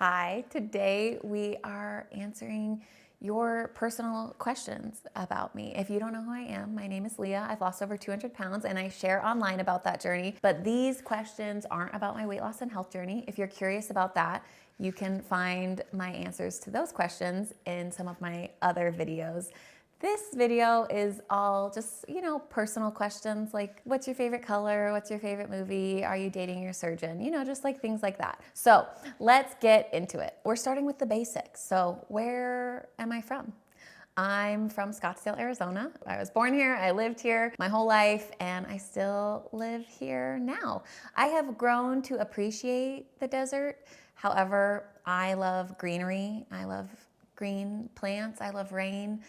Hi, today we are answering your personal questions about me. If you don't know who I am, my name is Leah. I've lost over 200 pounds and I share online about that journey. But these questions aren't about my weight loss and health journey. If you're curious about that, you can find my answers to those questions in some of my other videos. This video is all just, personal questions like what's your favorite color? What's your favorite movie? Are you dating your surgeon? Just like things like that. So let's get into it. We're starting with the basics. So where am I from? I'm from Scottsdale, Arizona. I was born here, I lived here my whole life, and I still live here now. I have grown to appreciate the desert. However, I love greenery. I love green plants. I love rain.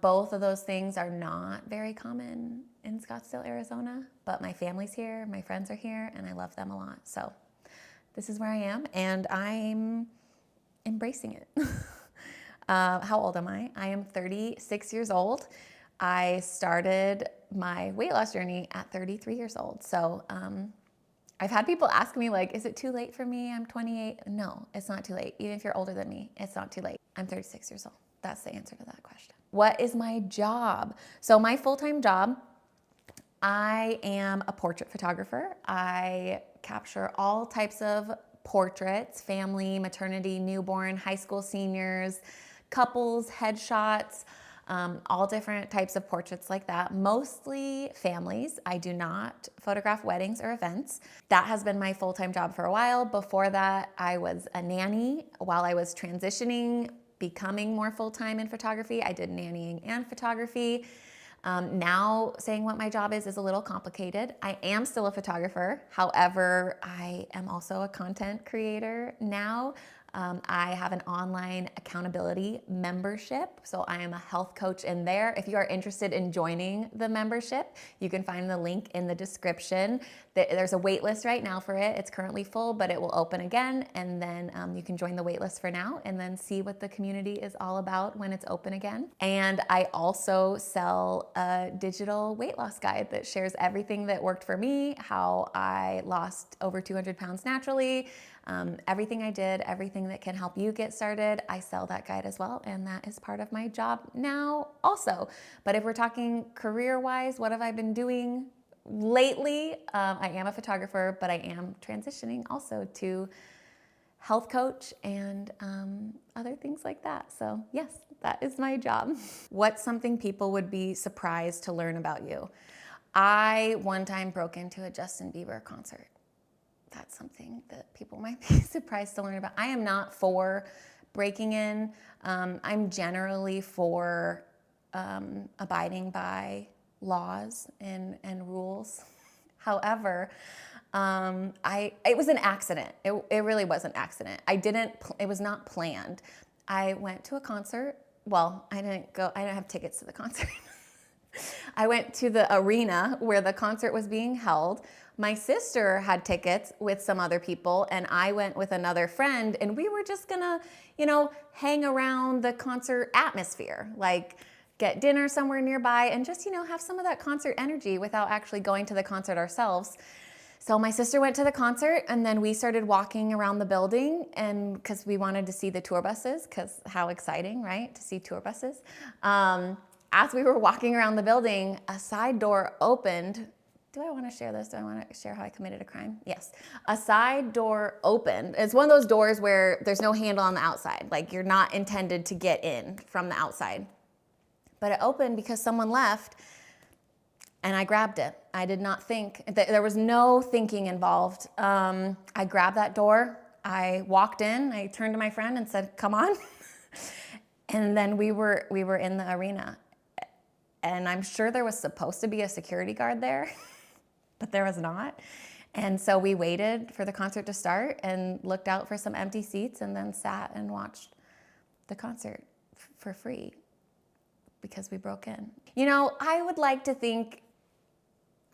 Both of those things are not very common in Scottsdale, Arizona, but my family's here, my friends are here, and I love them a lot. So this is where I am, and I'm embracing it. How old am I? I am 36 years old. I started my weight loss journey at 33 years old. So I've had people ask me like, is it too late for me? I'm 28. No, it's not too late. Even if you're older than me, it's not too late. I'm 36 years old. That's the answer to that question. What is my job? So my full-time job, I am a portrait photographer. I capture all types of portraits, family, maternity, newborn, high school seniors, couples, headshots, all different types of portraits like that. Mostly families. I do not photograph weddings or events. That has been my full-time job for a while. Before that, I was a nanny while I was transitioning, becoming more full-time in photography. I did nannying and photography. Now saying what my job is a little complicated. I am still a photographer. However, I am also a content creator now. I have an online accountability membership. So I am a health coach in there. If you are interested in joining the membership, you can find the link in the description. There's a wait list right now for it. It's currently full, but it will open again. And then you can join the wait list for now and then see what the community is all about when it's open again. And I also sell a digital weight loss guide that shares everything that worked for me, how I lost over 200 pounds naturally, everything I did, everything that can help you get started. I sell that guide as well, and that is part of my job now also. But if we're talking career-wise, what have I been doing lately? I am a photographer, but I am transitioning also to health coach and other things like that. So yes, that is my job. What's something people would be surprised to learn about you? I one time broke into a Justin Bieber concert. That's something that people might be surprised to learn about. I am not for breaking in. I'm generally for abiding by laws and rules. However, it was an accident. It really was an accident. It was not planned. I went to a concert. Well, I didn't have tickets to the concert. I went to the arena where the concert was being held. My sister had tickets with some other people, and I went with another friend, and we were just gonna, hang around the concert atmosphere, like get dinner somewhere nearby and just, have some of that concert energy without actually going to the concert ourselves. So my sister went to the concert, and then we started walking around the building, and because we wanted to see the tour buses, because how exciting, right, to see tour buses. As we were walking around the building, a side door opened. Do I want to share this? Do I want to share how I committed a crime? Yes. A side door opened. It's one of those doors where there's no handle on the outside. Like you're not intended to get in from the outside. But it opened because someone left, and I grabbed it. I did not think. There was no thinking involved. I grabbed that door. I walked in. I turned to my friend and said, "Come on." And then we were in the arena. And I'm sure there was supposed to be a security guard there, but there was not. And so we waited for the concert to start and looked out for some empty seats and then sat and watched the concert for free because we broke in. I would like to think,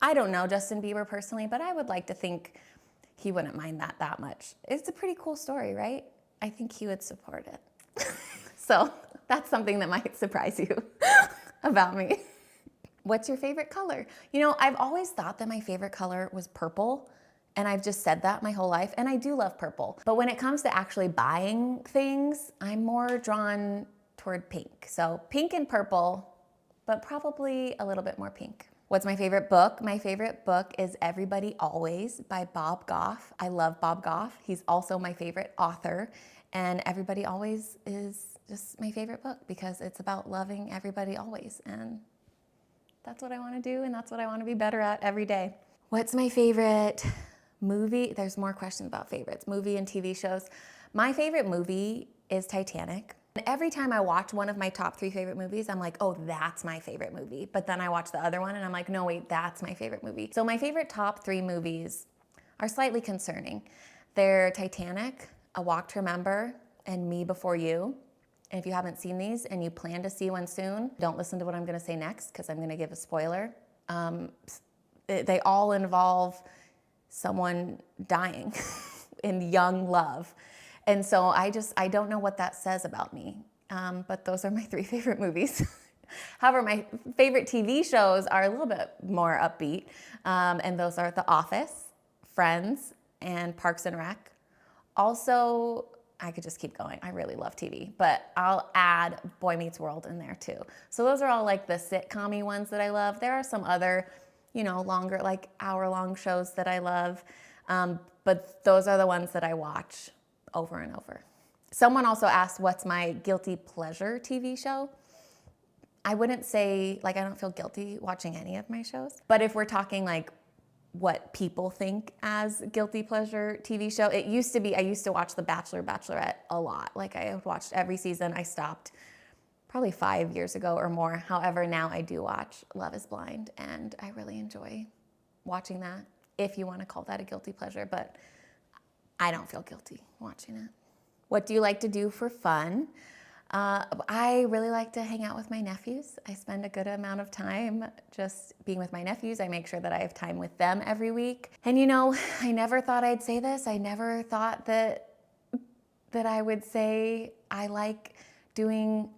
I don't know Justin Bieber personally, but I would like to think he wouldn't mind that much. It's a pretty cool story, right? I think he would support it. So that's something that might surprise you about me. What's your favorite color? I've always thought that my favorite color was purple, And I've just said that my whole life, and I do love purple. But when it comes to actually buying things, I'm more drawn toward pink. So pink and purple, but probably a little bit more pink. What's my favorite book? My favorite book is Everybody Always by Bob Goff. I love Bob Goff. He's also my favorite author. And Everybody Always is just my favorite book because it's about loving everybody always. And that's what I want to do, and that's what I want to be better at every day. What's my favorite movie? There's more questions about favorites. Movie and TV shows. My favorite movie is Titanic. And every time I watch one of my top 3 favorite movies, I'm like, oh, that's my favorite movie. But then I watch the other one and I'm like, no, wait, that's my favorite movie. So my favorite top 3 movies are slightly concerning. They're Titanic, A Walk to Remember, and Me Before You. And if you haven't seen these and you plan to see one soon, don't listen to what I'm gonna say next because I'm gonna give a spoiler. They all involve someone dying in young love. And so I don't know what that says about me. But those are my 3 favorite movies. However, my favorite TV shows are a little bit more upbeat. And those are The Office, Friends, and Parks and Rec. Also, I could just keep going. I really love TV, but I'll add Boy Meets World in there too. So those are all like the sitcom-y ones that I love. There are some other, longer, like hour-long shows that I love. But those are the ones that I watch over and over. Someone also asked, what's my guilty pleasure TV show? I wouldn't say, I don't feel guilty watching any of my shows. But if we're talking what people think as guilty pleasure TV show, I used to watch The Bachelor, Bachelorette a lot. I watched every season. I stopped probably 5 years ago or more. However, now I do watch Love is Blind, and I really enjoy watching that, if you want to call that a guilty pleasure, but I don't feel guilty watching it. What do you like to do for fun? I really like to hang out with my nephews. I spend a good amount of time just being with my nephews. I make sure that I have time with them every week. And I never thought I'd say this. I never thought that I would say I like doing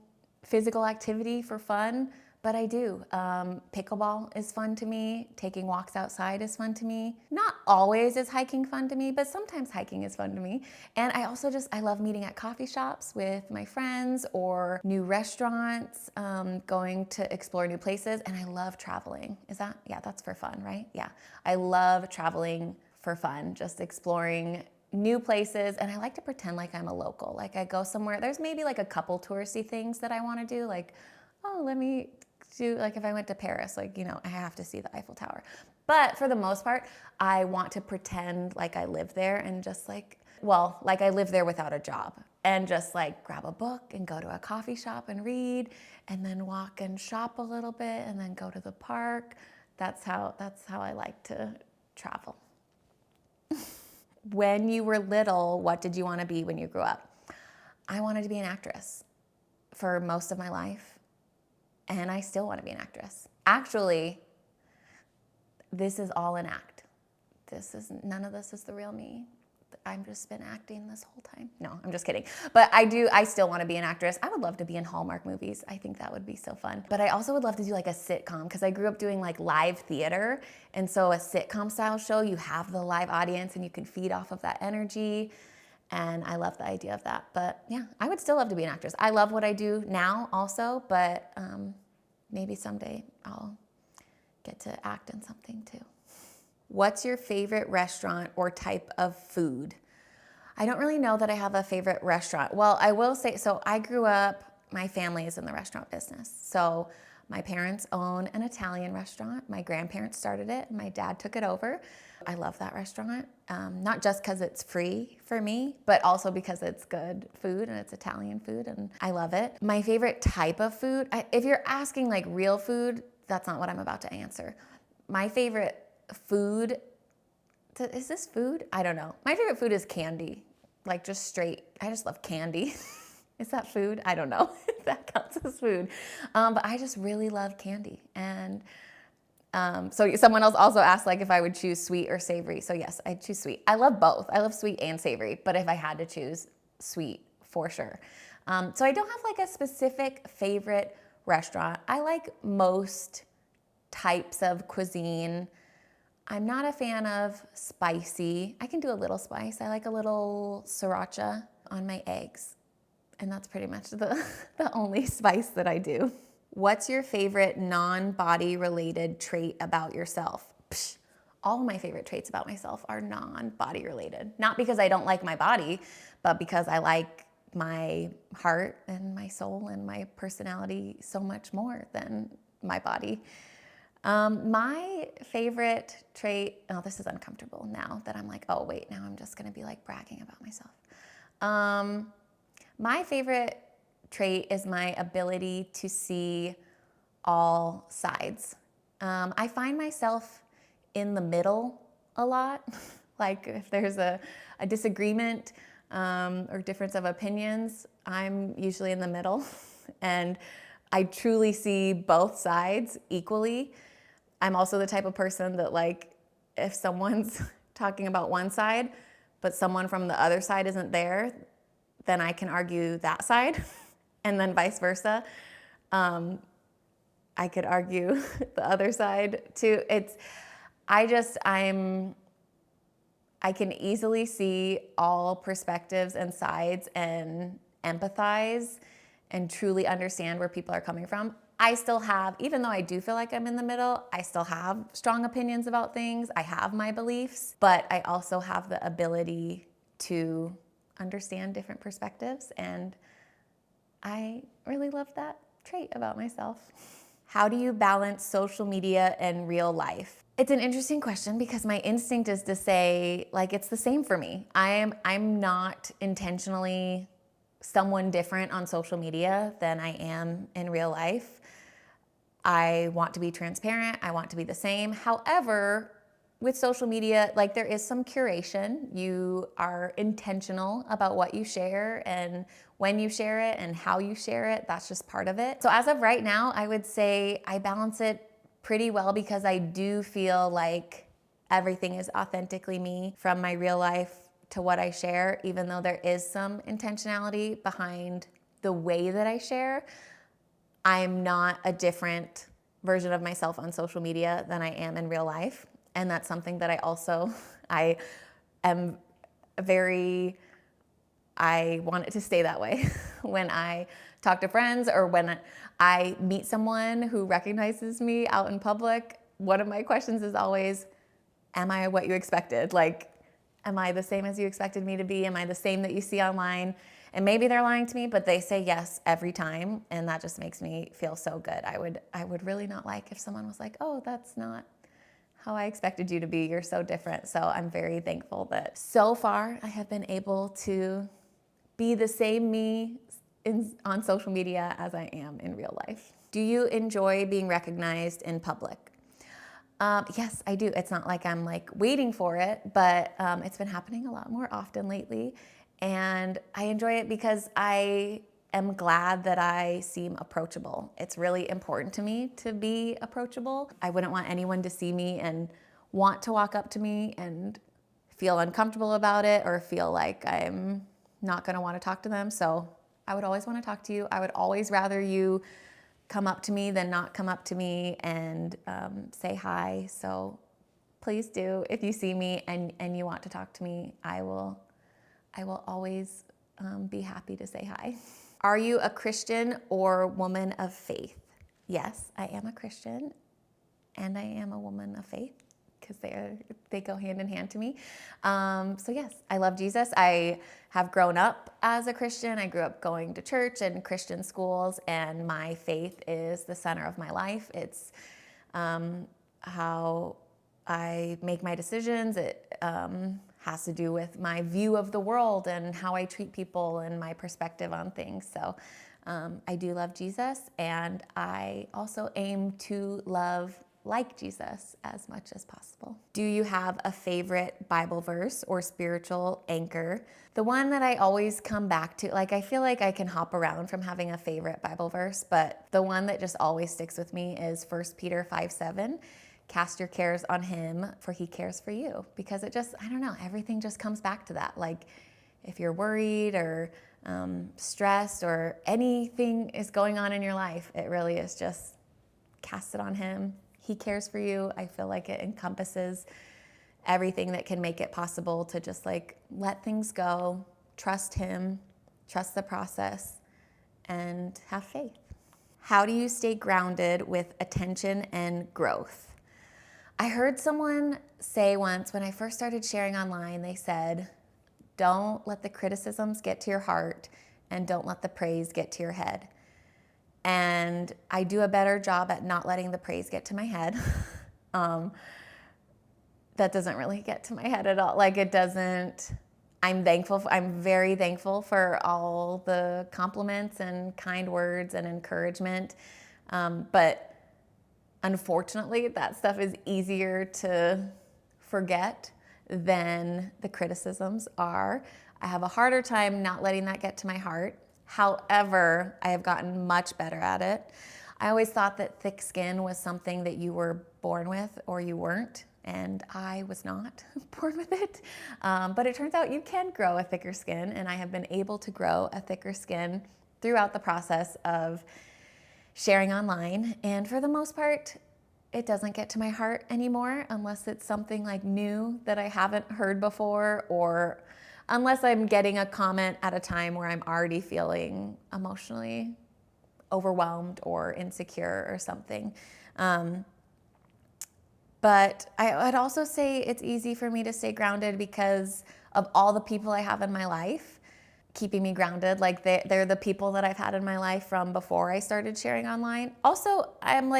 physical activity for fun, but I do. Pickleball is fun to me. Taking walks outside is fun to me. Not always is hiking fun to me, but sometimes hiking is fun to me. And I also I love meeting at coffee shops with my friends or new restaurants, going to explore new places. And I love traveling. That's for fun, right? Yeah. I love traveling for fun, just exploring new places. And I like to pretend like I'm a local. I go somewhere, there's maybe a couple touristy things that I want to do. Let me do, if I went to Paris, I have to see the Eiffel Tower. But for the most part, I want to pretend like I live there and just I live there without a job and just grab a book and go to a coffee shop and read and then walk and shop a little bit and then go to the park. That's how I like to travel. When you were little, what did you want to be when you grew up? I wanted to be an actress for most of my life. And I still want to be an actress. Actually, this is all an act. None of this is the real me. I've just been acting this whole time. No, I'm just kidding. But I still want to be an actress. I would love to be in Hallmark movies. I think that would be so fun. But I also would love to do a sitcom because I grew up doing live theater. And so a sitcom style show, you have the live audience and you can feed off of that energy. And I love the idea of that. But yeah, I would still love to be an actress. I love what I do now also, but maybe someday I'll get to act in something too. What's your favorite restaurant or type of food? I don't really know that I have a favorite restaurant. Well, I will say, so I grew up, my family is in the restaurant business. So my parents own an Italian restaurant. My grandparents started it. My dad took it over. I love that restaurant, not just because it's free for me, but also because it's good food and it's Italian food and I love it. My favorite type of food, if you're asking real food, that's not what I'm about to answer. My favorite food, is this food? I don't know. My favorite food is candy, just straight. I just love candy. Is that food? I don't know if that counts as food. But I just really love candy. And so someone else also asked if I would choose sweet or savory. So yes, I choose sweet. I love both. I love sweet and savory. But if I had to choose, sweet for sure. So I don't have a specific favorite restaurant. I like most types of cuisine. I'm not a fan of spicy. I can do a little spice. I like a little sriracha on my eggs. And that's pretty much the only spice that I do. What's your favorite non-body related trait about yourself? Psh, all of my favorite traits about myself are non-body related. Not because I don't like my body, but because I like my heart and my soul and my personality so much more than my body. My favorite trait, oh, this is uncomfortable now that I'm like, oh wait, now I'm just gonna be like bragging about myself. My favorite trait is my ability to see all sides. I find myself in the middle a lot. Like if there's a disagreement or difference of opinions, I'm usually in the middle. And I truly see both sides equally. I'm also the type of person that, like, if someone's talking about one side, but someone from the other side isn't there, then I can argue that side, and then vice versa. I could argue the other side too. I can easily see all perspectives and sides and empathize and truly understand where people are coming from. I still have, even though I do feel like I'm in the middle, I still have strong opinions about things. I have my beliefs, but I also have the ability to understand different perspectives, and I really love that trait about myself. How do you balance social media and real life? It's an interesting question because my instinct is to say, like, it's the same for me. I'm not intentionally someone different on social media than I am in real life. I want to be transparent. I want to be the same. However, with social media, like, there is some curation. You are intentional about what you share and when you share it and how you share it. That's just part of it. So as of right now, I would say I balance it pretty well because I do feel like everything is authentically me from my real life to what I share, even though there is some intentionality behind the way that I share. I'm not a different version of myself on social media than I am in real life. And that's something that I am I want it to stay that way. When I talk to friends or when I meet someone who recognizes me out in public, one of my questions is always, am I what you expected? Like, am I the same as you expected me to be? Am I the same that you see online? And maybe they're lying to me, but they say yes every time. And that just makes me feel so good. I would really not like if someone was like, oh, that's not how I expected you to be. You're so different. So I'm very thankful that so far I have been able to be the same me on social media as I am in real life. Do you enjoy being recognized in public? Yes, I do. It's not like I'm like waiting for it, but it's been happening a lot more often lately. And I enjoy it because I am glad that I seem approachable. It's really important to me to be approachable. I wouldn't want anyone to see me and want to walk up to me and feel uncomfortable about it or feel like I'm not going to want to talk to them. So I would always want to talk to you. I would always rather you come up to me than not come up to me and say hi. So please do. If you see me and you want to talk to me, I will always be happy to say hi. Are you a Christian or woman of faith? Yes, I am a Christian and I am a woman of faith because they go hand in hand to me. So yes, I love Jesus. I have grown up as a Christian. I grew up going to church and Christian schools, and my faith is the center of my life. It's how I make my decisions. It has to do with my view of the world and how I treat people and my perspective on things. So I do love Jesus, and I also aim to love like Jesus as much as possible. Do you have a favorite Bible verse or spiritual anchor? The one that I always come back to, like, I feel like I can hop around from having a favorite Bible verse, but the one that just always sticks with me is 1 Peter 5:7. Cast your cares on him, for he cares for you. Because it just, I don't know, everything just comes back to that. Like, if you're worried or stressed or anything is going on in your life, it really is just cast it on him. He cares for you. I feel like it encompasses everything that can make it possible to just like let things go, trust him, trust the process, and have faith. How do you stay grounded with attention and growth? I heard someone say once when I first started sharing online, they said, don't let the criticisms get to your heart and don't let the praise get to your head. And I do a better job at not letting the praise get to my head. That doesn't really get to my head at all. Like it doesn't, I'm very thankful for all the compliments and kind words and encouragement. But unfortunately, that stuff is easier to forget than the criticisms are. I have a harder time not letting that get to my heart. However, I have gotten much better at it. I always thought that thick skin was something that you were born with or you weren't, and I was not born with it. But it turns out you can grow a thicker skin, and I have been able to grow a thicker skin throughout the process of sharing online. And for the most part, it doesn't get to my heart anymore unless it's something like new that I haven't heard before, or unless I'm getting a comment at a time where I'm already feeling emotionally overwhelmed or insecure or something. But I'd also say it's easy for me to stay grounded because of all the people I have in my life keeping me grounded. Like they're the people that I've had in my life from before I started sharing online. Also, I'm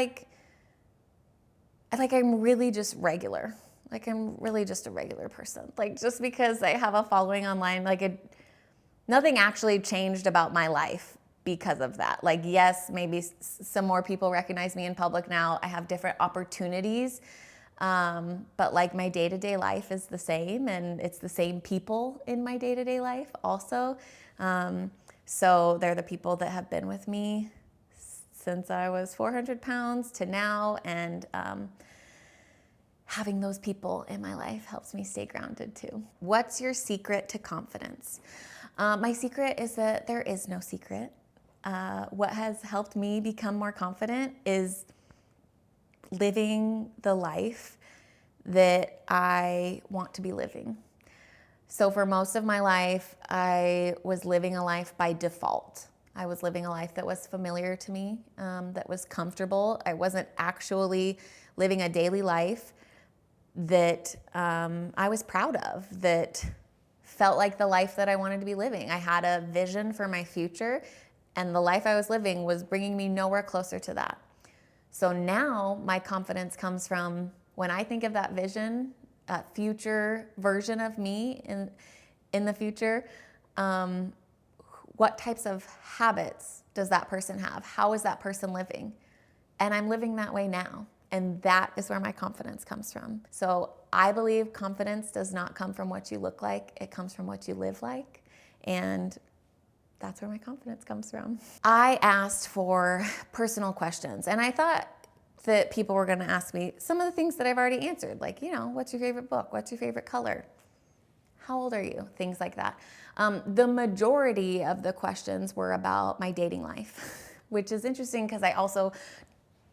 really just regular. Like I'm really just a regular person. Like just because I have a following online, nothing actually changed about my life because of that. Like, yes, maybe some more people recognize me in public now. I have different opportunities. But like my day-to-day life is the same, and it's the same people in my day-to-day life also. So they're the people that have been with me since I was 400 pounds to now. And having those people in my life helps me stay grounded too. What's your secret to confidence? My secret is that there is no secret. What has helped me become more confident is living the life that I want to be living. So for most of my life, I was living a life by default. I was living a life that was familiar to me, that was comfortable. I wasn't actually living a daily life that I was proud of, that felt like the life that I wanted to be living. I had a vision for my future, and the life I was living was bringing me nowhere closer to that. So now my confidence comes from when I think of that vision, that future version of me in the future, what types of habits does that person have? How is that person living? And I'm living that way now. And that is where my confidence comes from. So I believe confidence does not come from what you look like. It comes from what you live like. And that's where my confidence comes from. I asked for personal questions, and I thought that people were going to ask me some of the things that I've already answered, like, what's your favorite book? What's your favorite color? How old are you? Things like that. The majority of the questions were about my dating life, which is interesting because I also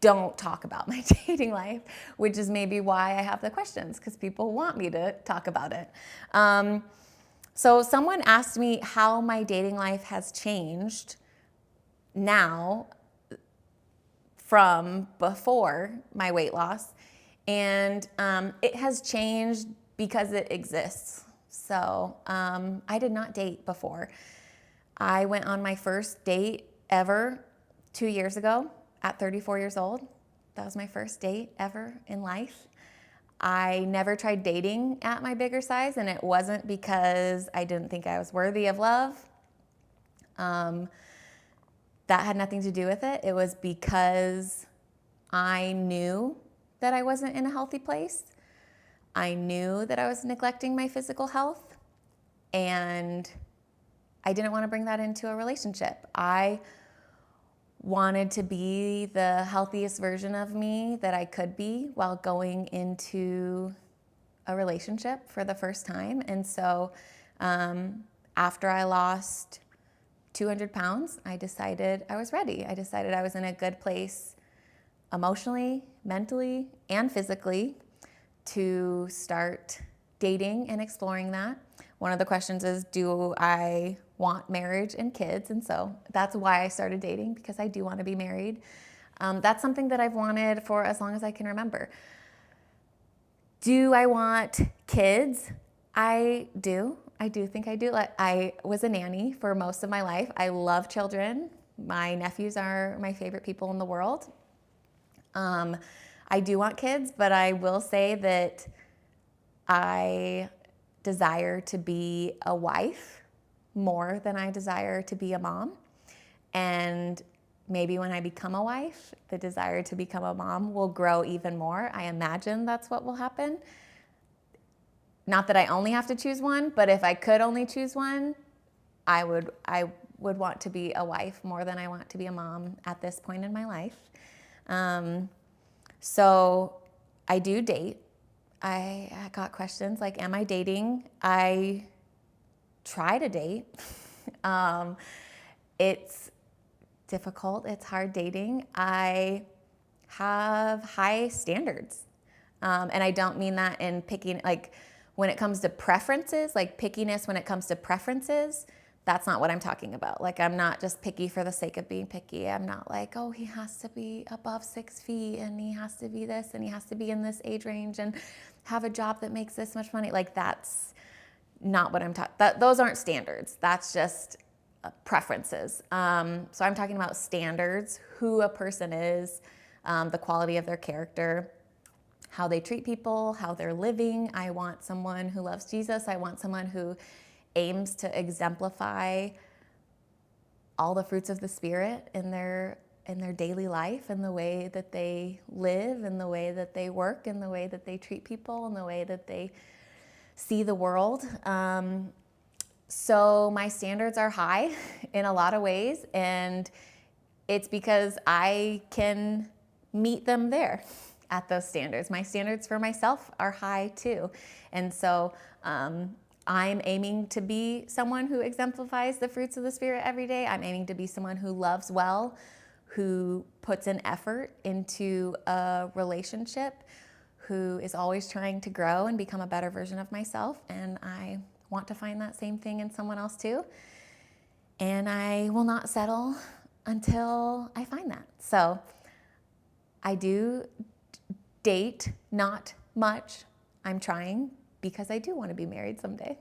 don't talk about my dating life, which is maybe why I have the questions, because people want me to talk about it. So someone asked me how my dating life has changed now from before my weight loss. And it has changed because it exists. So I did not date before. I went on my first date ever 2 years ago at 34 years old. That was my first date ever in life. I never tried dating at my bigger size, and it wasn't because I didn't think I was worthy of love. That had nothing to do with it. It was because I knew that I wasn't in a healthy place. I knew that I was neglecting my physical health, and I didn't want to bring that into a relationship. I wanted to be the healthiest version of me that I could be while going into a relationship for the first time. And so after I lost 200 pounds, I decided I was ready. I decided I was in a good place emotionally, mentally, and physically to start dating and exploring that. One of the questions is, do I want marriage and kids? And so that's why I started dating, because I do want to be married. That's something that I've wanted for as long as I can remember. Do I want kids? I do. I do think I do. I was a nanny for most of my life. I love children. My nephews are my favorite people in the world. I do want kids, but I will say that I desire to be a wife more than I desire to be a mom. And maybe when I become a wife, the desire to become a mom will grow even more. I imagine that's what will happen. Not that I only have to choose one, but if I could only choose one, I would want to be a wife more than I want to be a mom at this point in my life. So I do date. I got questions like, am I dating? I try to date. It's difficult. It's hard dating. I have high standards. And I don't mean that in picking, like when it comes to preferences, like pickiness when it comes to preferences, that's not what I'm talking about. Like, I'm not just picky for the sake of being picky. I'm not like, oh, he has to be above 6 feet and he has to be this and he has to be in this age range and have a job that makes this much money. Like, that's not what I'm talking about. Those aren't standards. That's just preferences. So I'm talking about standards, who a person is, the quality of their character, how they treat people, how they're living. I want someone who loves Jesus. I want someone who aims to exemplify all the fruits of the Spirit in their daily life, in the way that they live, in the way that they work, in the way that they treat people, in the way that they see the world. So my standards are high in a lot of ways, and it's because I can meet them there at those standards. My standards for myself are high too. And so I'm aiming to be someone who exemplifies the fruits of the Spirit every day. I'm aiming to be someone who loves well, who puts an effort into a relationship, who is always trying to grow and become a better version of myself. And I want to find that same thing in someone else too. And I will not settle until I find that. So I do date, not much. I'm trying, because I do want to be married someday.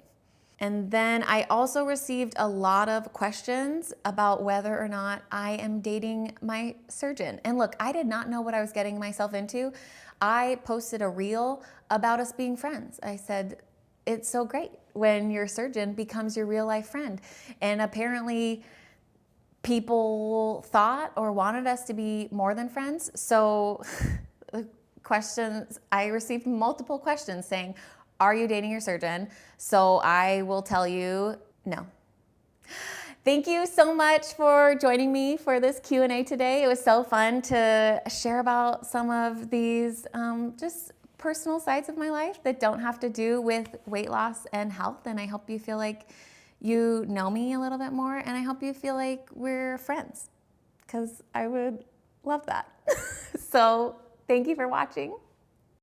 And then I also received a lot of questions about whether or not I am dating my surgeon. And look, I did not know what I was getting myself into. I posted a reel about us being friends. I said, it's so great when your surgeon becomes your real life friend. And apparently people thought or wanted us to be more than friends. So questions, I received multiple questions saying, are you dating your surgeon? So I will tell you, no. Thank you so much for joining me for this Q&A today. It was so fun to share about some of these just personal sides of my life that don't have to do with weight loss and health. And I hope you feel like you know me a little bit more, and I hope you feel like we're friends, because I would love that. So thank you for watching.